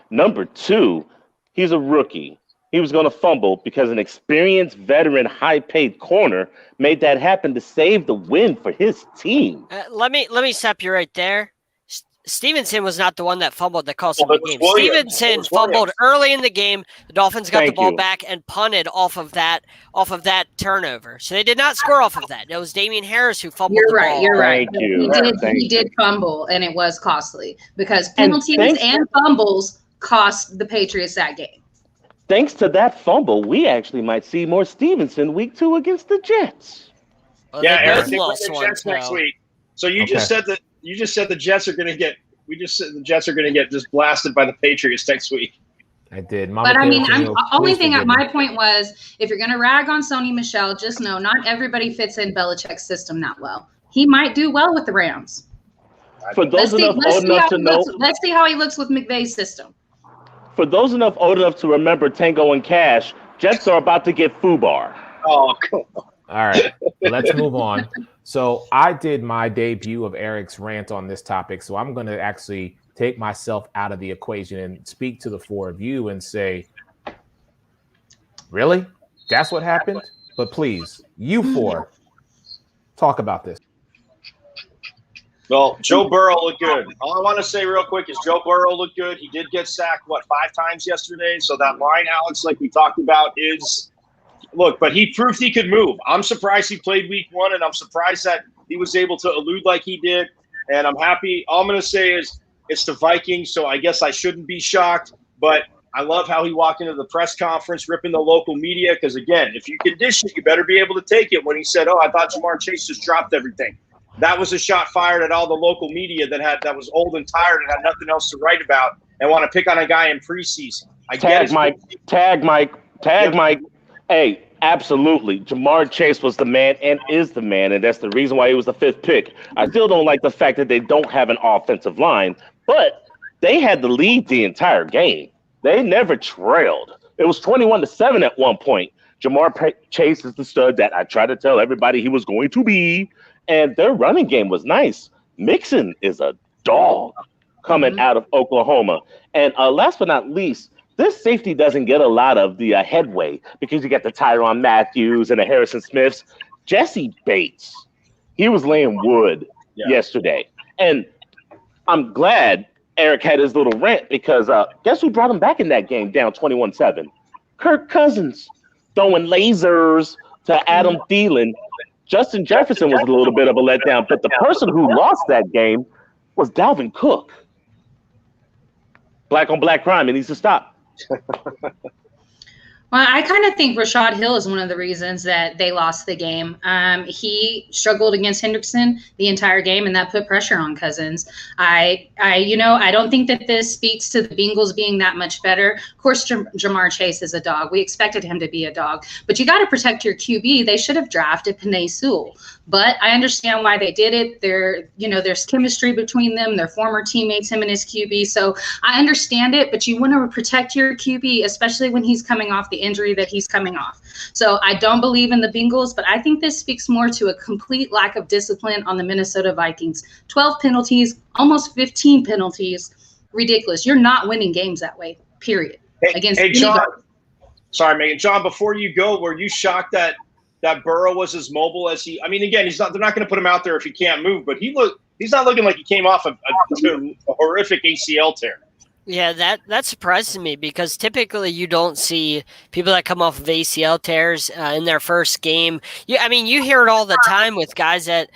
I: Number 2, he's a rookie. He was going to fumble because an experienced veteran, high-paid corner made that happen to save the win for his team.
H: Let me stop you right there. Stevenson was not the one that fumbled that cost him the game. Stevenson fumbled early in the game. The Dolphins got the ball back and punted off of that turnover. So they did not score off of that. It was Damian Harris who fumbled the ball.
G: You're right. He did fumble, and it was costly because penalties and fumbles cost the Patriots that game.
I: Thanks to that fumble, we actually might see more Stevenson week 2 against the Jets.
H: Well,
F: Yeah,
H: they
F: Eric,
H: both
F: they play
H: lost
F: the
H: one,
F: Jets next
H: so.
F: week. So you just said that the Jets are going to get. We just said the Jets are going to get just blasted by the Patriots next week.
E: I did.
G: But I mean, only thing
E: at
G: my point was, if you're going to rag on Sony Michel, just know not everybody fits in Belichick's system that well. He might do well with the Rams.
I: For those old enough to know,
G: let's see how he looks with McVay's system.
I: For those old enough to remember Tango and Cash, Jets are about to get FUBAR.
F: Oh, cool.
E: All right, let's move on. So I did my debut of Eric's rant on this topic, so I'm going to actually take myself out of the equation and speak to the four of you and say, really? That's what happened? But please, you four, talk about this.
F: Well, Joe Burrow looked good. All I want to say real quick is Joe Burrow looked good. He did get sacked, 5 times yesterday? So that line, Alex, like we talked about, is – look, but he proved he could move. I'm surprised he played week 1, and I'm surprised that he was able to elude like he did. And I'm happy. All I'm going to say is it's the Vikings, so I guess I shouldn't be shocked. But I love how he walked into the press conference ripping the local media because, again, if you condition it, you better be able to take it when he said, I thought Jamar Chase just dropped everything. That was a shot fired at all the local media that was old and tired and had nothing else to write about and want to pick on a guy in preseason.
I: Tag Mike. Hey, absolutely. Jamar Chase was the man and is the man, and that's the reason why he was the 5th pick. I still don't like the fact that they don't have an offensive line, but they had the lead the entire game. They never trailed. It was 21-7 at one point. Jamar Chase is the stud that I tried to tell everybody he was going to be. And their running game was nice. Mixon is a dog coming out of Oklahoma. And last but not least, this safety doesn't get a lot of the headway because you got the Tyrann Matthews and the Harrison Smiths. Jesse Bates, he was laying wood yesterday. And I'm glad Eric had his little rant because guess who brought him back in that game down 21-7? Kirk Cousins throwing lasers to Adam Thielen. Justin Jefferson was a little bit of a letdown, but the person who lost that game was Dalvin Cook. Black on black crime, it needs to stop.
G: Well, I kind of think Rashad Hill is one of the reasons that they lost the game. He struggled against Hendrickson the entire game, and that put pressure on Cousins. I don't think that this speaks to the Bengals being that much better. Of course, Jamar Chase is a dog. We expected him to be a dog, but you got to protect your QB. They should have drafted Penei Sewell, but I understand why they did it. There's chemistry between them. They're former teammates, him and his QB. So I understand it, but you want to protect your QB, especially when he's coming off the injury that he's coming off. So I don't believe in the Bengals, but I think this speaks more to a complete lack of discipline on the Minnesota Vikings. 12 penalties, almost 15 penalties. Ridiculous. You're not winning games that way, period.
F: Hey, John. Sorry, Megan. John, before you go, were you shocked that Burrow was as mobile as he – I mean, again, they're not going to put him out there if he can't move, but he's not looking like he came off a horrific ACL tear.
H: Yeah, that surprises me because typically you don't see people that come off of ACL tears in their first game. You hear it all the time with guys that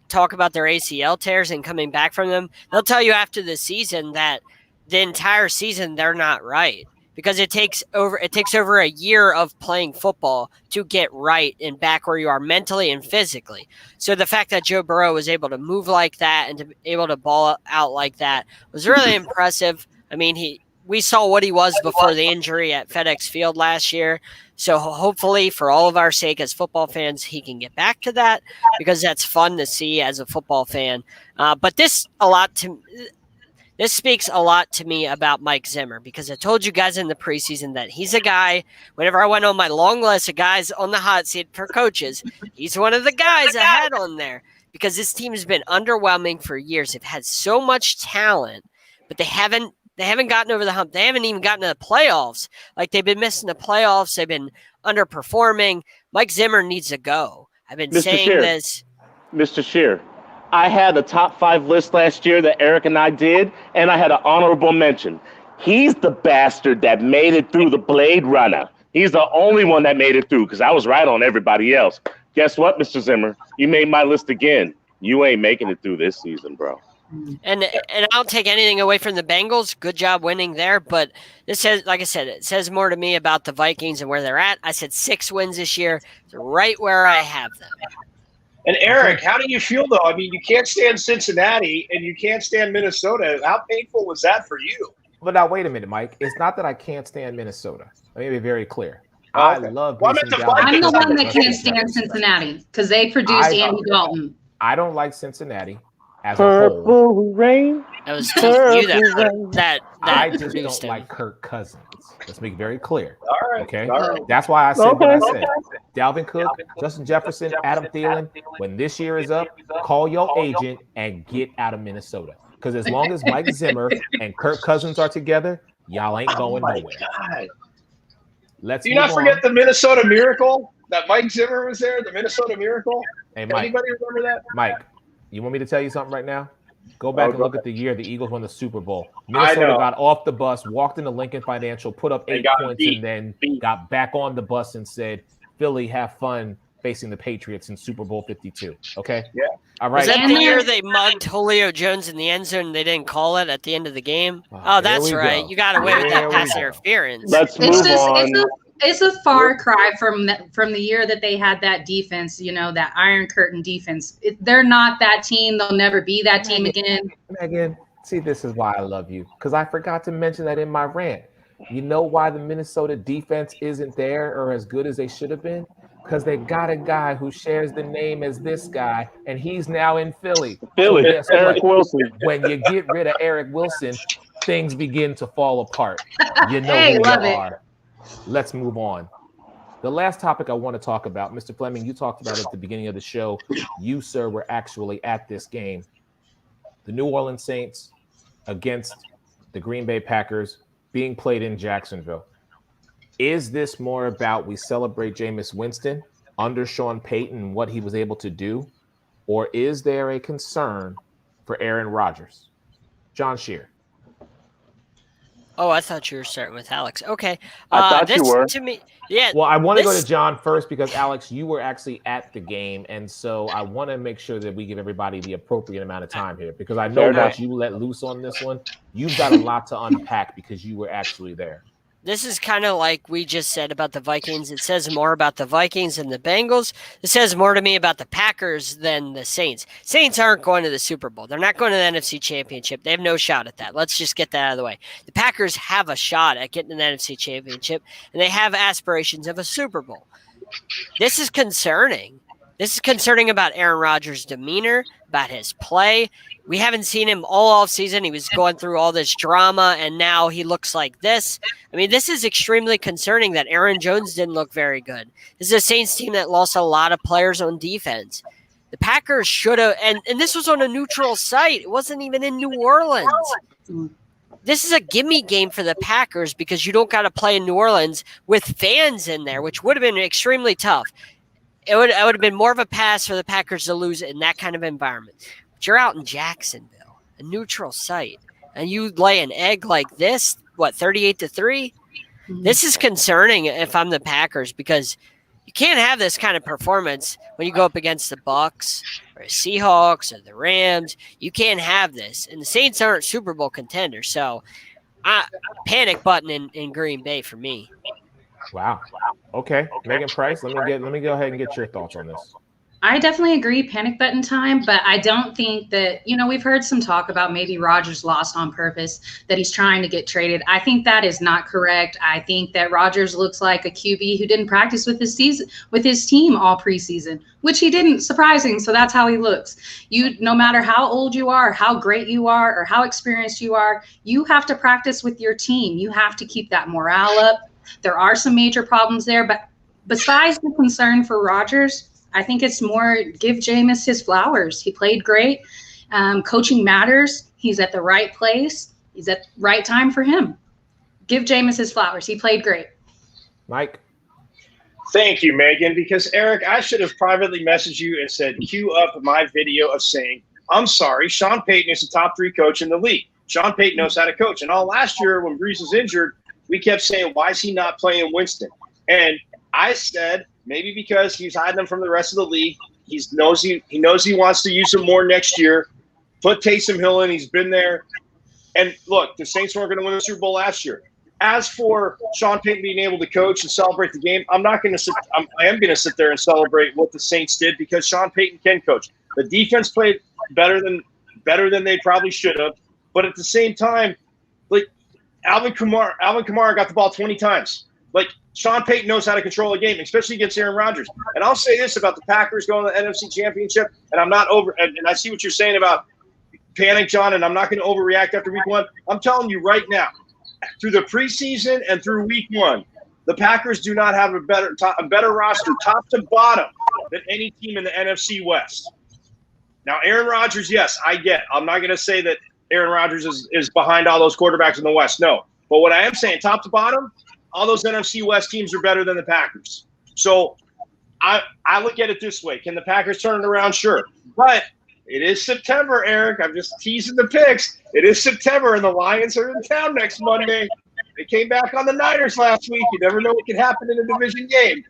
H: talk about their ACL tears and coming back from them. They'll tell you after the season that the entire season they're not right because it takes over a year of playing football to get right and back where you are mentally and physically. So the fact that Joe Burrow was able to move like that and to be able to ball out like that was really impressive. I mean, we saw what he was before the injury at FedEx Field last year. So hopefully for all of our sake as football fans, he can get back to that because that's fun to see as a football fan. But this speaks a lot to me about Mike Zimmer because I told you guys in the preseason that he's a guy, whenever I went on my long list of guys on the hot seat for coaches, he's one of the guys I had on there because this team has been underwhelming for years. They've had so much talent, but they haven't gotten over the hump. They haven't even gotten to the playoffs. Like they've been missing the playoffs. They've been underperforming. Mike Zimmer needs to go. I've been saying this.
I: Mr. Scheer, I had a top 5 list last year that Eric and I did, and I had an honorable mention. He's the bastard that made it through the Blade Runner. He's the only one that made it through because I was right on everybody else. Guess what, Mr. Zimmer? You made my list again. You ain't making it through this season, bro.
H: And I don't take anything away from the Bengals. Good job winning there. But this says, like I said, it says more to me about the Vikings and where they're at. I said 6 wins this year. It's right where I have them.
F: And Eric, how do you feel though? I mean, you can't stand Cincinnati and you can't stand Minnesota. How painful was that for you?
E: But now, wait a minute, Mike. It's not that I can't stand Minnesota. Let me be very clear.
F: Okay.
E: I love.
F: Well,
G: I'm the one that can't stand Cincinnati because they produced Andy Dalton.
E: I don't like Cincinnati as a whole.
I: Rain.
H: That was you that
E: I just don't like Kirk Cousins. Let's make it very clear.
F: All right.
E: Okay.
F: All right.
E: That's why I said what I said. Dalvin Cook, Justin Jefferson, Adam Thielen. When this year is up, call your agent and get out of Minnesota. Because as long as Mike Zimmer and Kirk Cousins are together, y'all ain't going nowhere.
F: God.
E: Let's
F: Do you not forget the Minnesota Miracle? That Mike Zimmer was there, the Minnesota Miracle?
E: Hey, Mike.
F: Anybody remember that?
E: Mike, you want me to tell you something right now? Go back and look at the year the Eagles won the Super Bowl. Minnesota got off the bus, walked into Lincoln Financial, put up 8 points, and then got back on the bus and said, Philly, have fun facing the Patriots in Super Bowl 52. Okay?
F: Yeah.
E: All right.
H: Was that the year they mugged Julio Jones in the end zone and they didn't call it at the end of the game? Oh, that's right. You got away with that pass interference.
I: Let's move on.
G: It's a far cry from the year that they had that defense, that Iron Curtain defense. They're not that team. They'll never be that team again.
E: Megan, see, this is why I love you, because I forgot to mention that in my rant. You know why the Minnesota defense isn't there or as good as they should have been? Because they got a guy who shares the name as this guy, and he's now in Philly.
I: So Eric Wilson.
E: When you get rid of Eric Wilson, things begin to fall apart. You know who you are. Let's move on. The last topic I want to talk about, Mr. Fleming, you talked about it at the beginning of the show. You, sir, were actually at this game. The New Orleans Saints against the Green Bay Packers being played in Jacksonville. Is this more about we celebrate Jameis Winston under Sean Payton and what he was able to do? Or is there a concern for Aaron Rodgers? John Shear.
H: Oh, I thought you were starting with Alex. Okay.
I: I thought you were.
H: To me, yeah.
E: Well, I want to go to John first because, Alex, you were actually at the game. And so I want to make sure that we give everybody the appropriate amount of time here because I know once you let loose on this one, you've got a lot to unpack because you were actually there.
H: This is kind of like we just said about the Vikings. It says more about the Vikings than the Bengals. It says more to me about the Packers than the Saints. Saints aren't going to the Super Bowl. They're not going to the NFC Championship. They have no shot at that. Let's just get that out of the way. The Packers have a shot at getting to the NFC Championship, and they have aspirations of a Super Bowl. This is concerning. This is concerning about Aaron Rodgers' demeanor, about his play. We haven't seen him all offseason. He was going through all this drama, and now he looks like this. I mean, this is extremely concerning that Aaron Jones didn't look very good. This is a Saints team that lost a lot of players on defense. The Packers should have, and this was on a neutral site. It wasn't even in New Orleans. This is a gimme game for the Packers because you don't got to play in New Orleans with fans in there, which would have been extremely tough. It would have been more of a pass for the Packers to lose in that kind of environment. But you're out in Jacksonville, a neutral site, and you lay an egg like this, 38-3? This is concerning if I'm the Packers because you can't have this kind of performance when you go up against the Bucs or the Seahawks or the Rams. You can't have this. And the Saints aren't Super Bowl contenders, so panic button in Green Bay for me.
E: Wow. Okay. Megan Price, let me go ahead and get your thoughts on this.
G: I definitely agree, panic button time, but I don't think that, we've heard some talk about maybe Rodgers lost on purpose, that he's trying to get traded. I think that is not correct. I think that Rodgers looks like a QB who didn't practice with his team all preseason, which he didn't, surprising. So that's how he looks. No matter how old you are, how great you are, or how experienced you are, you have to practice with your team. You have to keep that morale up. There are some major problems there, but besides the concern for Rodgers, I think it's more give Jameis his flowers. He played great. Coaching matters. He's at the right place. He's at the right time for him. Give Jameis his flowers. He played great.
E: Mike?
F: Thank you, Megan, because, Eric, I should have privately messaged you and said, cue up my video of saying, I'm sorry, Sean Payton is the top 3 coach in the league. Sean Payton knows how to coach. And all last year when Brees was injured, we kept saying, why is he not playing Winston? And I said, maybe because he's hiding him from the rest of the league. He knows he wants to use him more next year. Put Taysom Hill in. He's been there. And look, the Saints weren't going to win the Super Bowl last year. as for Sean Payton being able to coach and celebrate the game, I'm not going to sit. I am going to sit there and celebrate what the Saints did because Sean Payton can coach. The defense played better than they probably should have, but at the same time, like Alvin Kamara got the ball 20 times. Like Sean Payton knows how to control a game, especially against Aaron Rodgers. And I'll say this about the Packers going to the NFC Championship, and I'm not over. And I see what you're saying about panic, John, and I'm not going to overreact after week one. I'm telling you right now, through the preseason and through week one, the Packers do not have a better roster, top to bottom, than any team in the NFC West. Now, Aaron Rodgers, yes, I get. I'm not going to say that Aaron Rodgers is behind all those quarterbacks in the West. No. But what I am saying, top to bottom, all those NFC West teams are better than the Packers. So I look at it this way. Can the Packers turn it around? Sure. But it is September, Eric. I'm just teasing the picks. It is September, and the Lions are in town next Monday. They came back on the Niners last week. You never know what can happen in a division game.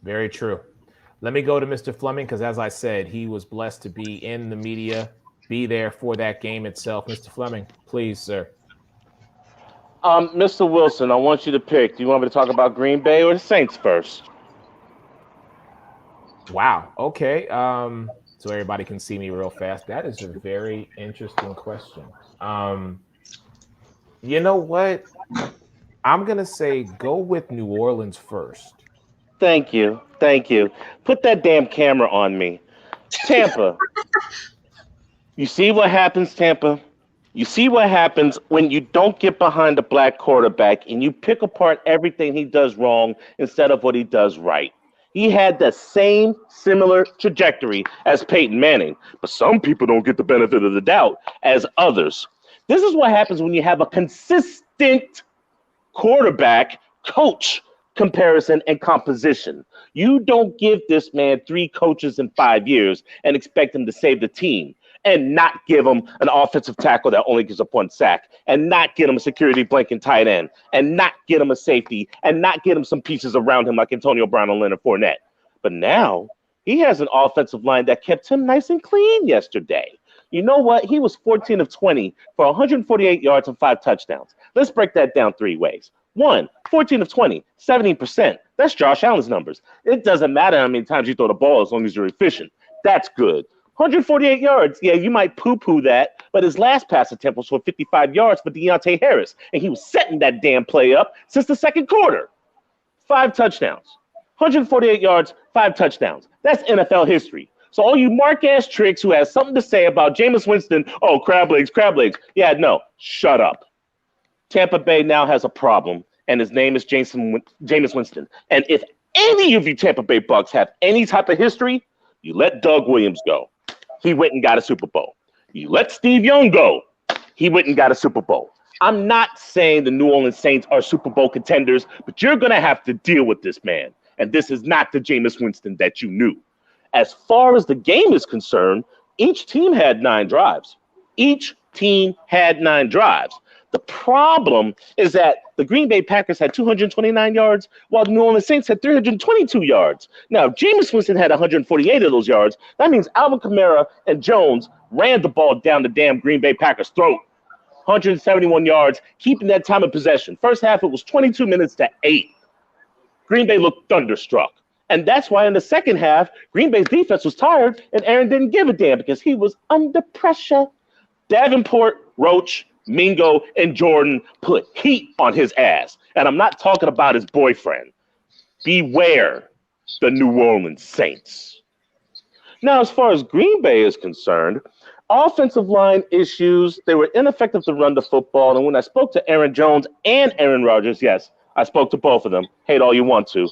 E: Very true. Let me go to Mr. Fleming because, as I said, he was blessed to be in the media, be there for that game itself. Mr. Fleming, please, sir.
I: Mr. Wilson, I want you to pick. Do you want me to talk about Green Bay or the Saints first?
E: Wow. Okay. So everybody can see me real fast. That is a very interesting question. You know what? I'm going to say go with New Orleans first.
I: Thank you. Put that damn camera on me. Tampa. You see what happens, Tampa? You see what happens when you don't get behind a black quarterback and you pick apart everything he does wrong instead of what he does right. He had the same similar trajectory as Peyton Manning, but some people don't get the benefit of the doubt as others. This is what happens when you have a consistent quarterback coach comparison and composition. You don't give this man 3 coaches in 5 years and expect him to save the team and not give him an offensive tackle that only gives up 1 sack and not get him a security blanket tight end and not get him a safety and not get him some pieces around him like Antonio Brown and Leonard Fournette. But now he has an offensive line that kept him nice and clean yesterday. You know what? He was 14 of 20 for 148 yards and 5 touchdowns. Let's break that down 3 ways. 1, 14 of 20, 70%. That's Josh Allen's numbers. It doesn't matter how many times you throw the ball as long as you're efficient. That's good. 148 yards. Yeah, you might poo-poo that, but his last pass attempt was for 55 yards for Deontay Harris, and he was setting that damn play up since the second quarter. 5 touchdowns. 148 yards, 5 touchdowns. That's NFL history. So all you Mark-ass tricks who has something to say about Jameis Winston, oh, crab legs. Yeah, no, shut up. Tampa Bay now has a problem, and his name is Jameis Winston. And if any of you Tampa Bay Bucks have any type of history, you let Doug Williams go. He went and got a Super Bowl. You let Steve Young go. He went and got a Super Bowl. I'm not saying the New Orleans Saints are Super Bowl contenders, but you're going to have to deal with this man. And this is not the Jameis Winston that you knew. As far as the game is concerned, each team had 9 drives. The problem is that the Green Bay Packers had 229 yards, while the New Orleans Saints had 322 yards. Now, if Jameis Winston had 148 of those yards, that means Alvin Kamara and Jones ran the ball down the damn Green Bay Packers' throat. 171 yards, keeping that time of possession. First half, it was 22 minutes to 8. Green Bay looked thunderstruck. And that's why in the second half, Green Bay's defense was tired, and Aaron didn't give a damn because he was under pressure. Davenport, Roach, Mingo, and Jordan put heat on his ass. And I'm not talking about his boyfriend. Beware the New Orleans Saints. Now, as far as Green Bay is concerned, offensive line issues, they were ineffective to run the football. And when I spoke to Aaron Jones and Aaron Rodgers, yes, I spoke to both of them. Hate all you want to.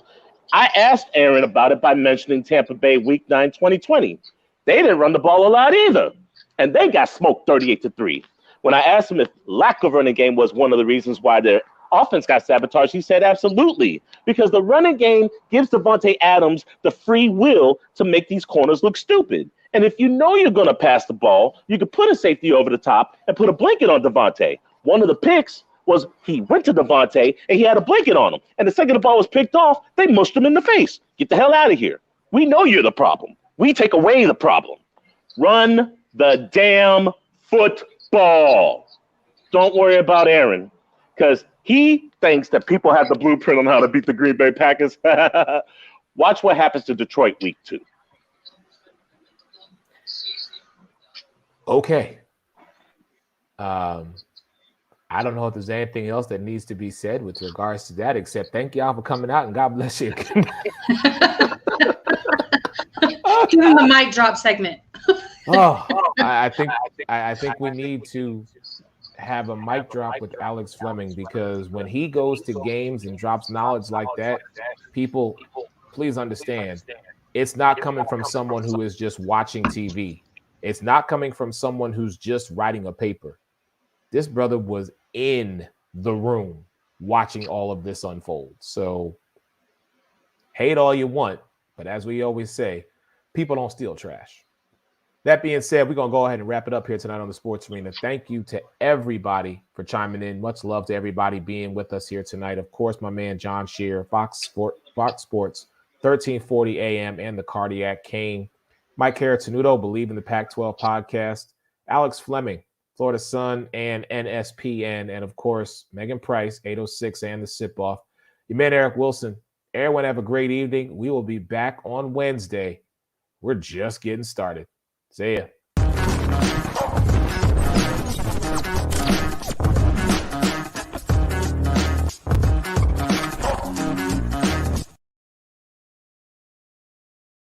I: I asked Aaron about it by mentioning Tampa Bay Week 9, 2020. They didn't run the ball a lot either. And they got smoked 38-3. When I asked him if lack of running game was one of the reasons why their offense got sabotaged, he said absolutely. Because the running game gives Devontae Adams the free will to make these corners look stupid. And if you know you're going to pass the ball, you could put a safety over the top and put a blanket on Devontae. One of the picks was he went to Devontae and he had a blanket on him. And the second the ball was picked off, they mushed him in the face. Get the hell out of here. We know you're the problem. We take away the problem. Run the damn football. Don't worry about Aaron, because He thinks that people have the blueprint on how to beat the Green Bay Packers. Watch what happens to Detroit week 2.
E: Okay. I don't know if there's anything else that needs to be said with regards to that, except thank y'all for coming out and God bless you.
G: Give him the mic drop segment.
E: I think we need to have a mic drop with Alex Fleming, because when he goes to games and drops knowledge like that, people, please understand, it's not coming from someone who is just watching TV. It's not coming from someone who's just writing a paper. This brother was in the room watching all of this unfold. So hate all you want, but as we always say, people don't steal trash. That being said, we're going to go ahead and wrap it up here tonight on the Sports Arena. Thank you to everybody for chiming in. Much love to everybody being with us here tonight. Of course, my man John Shear, Fox Sports, 1340 AM, and the Cardiac Cane. Mike Caratanudo, Believe in the Pac-12 podcast. Alex Fleming, Florida Sun and NSPN. And, of course, Megan Price, 806 and the Sip-Off. Your man Eric Wilson. Everyone have a great evening. We will be back on Wednesday. We're just getting started. See ya.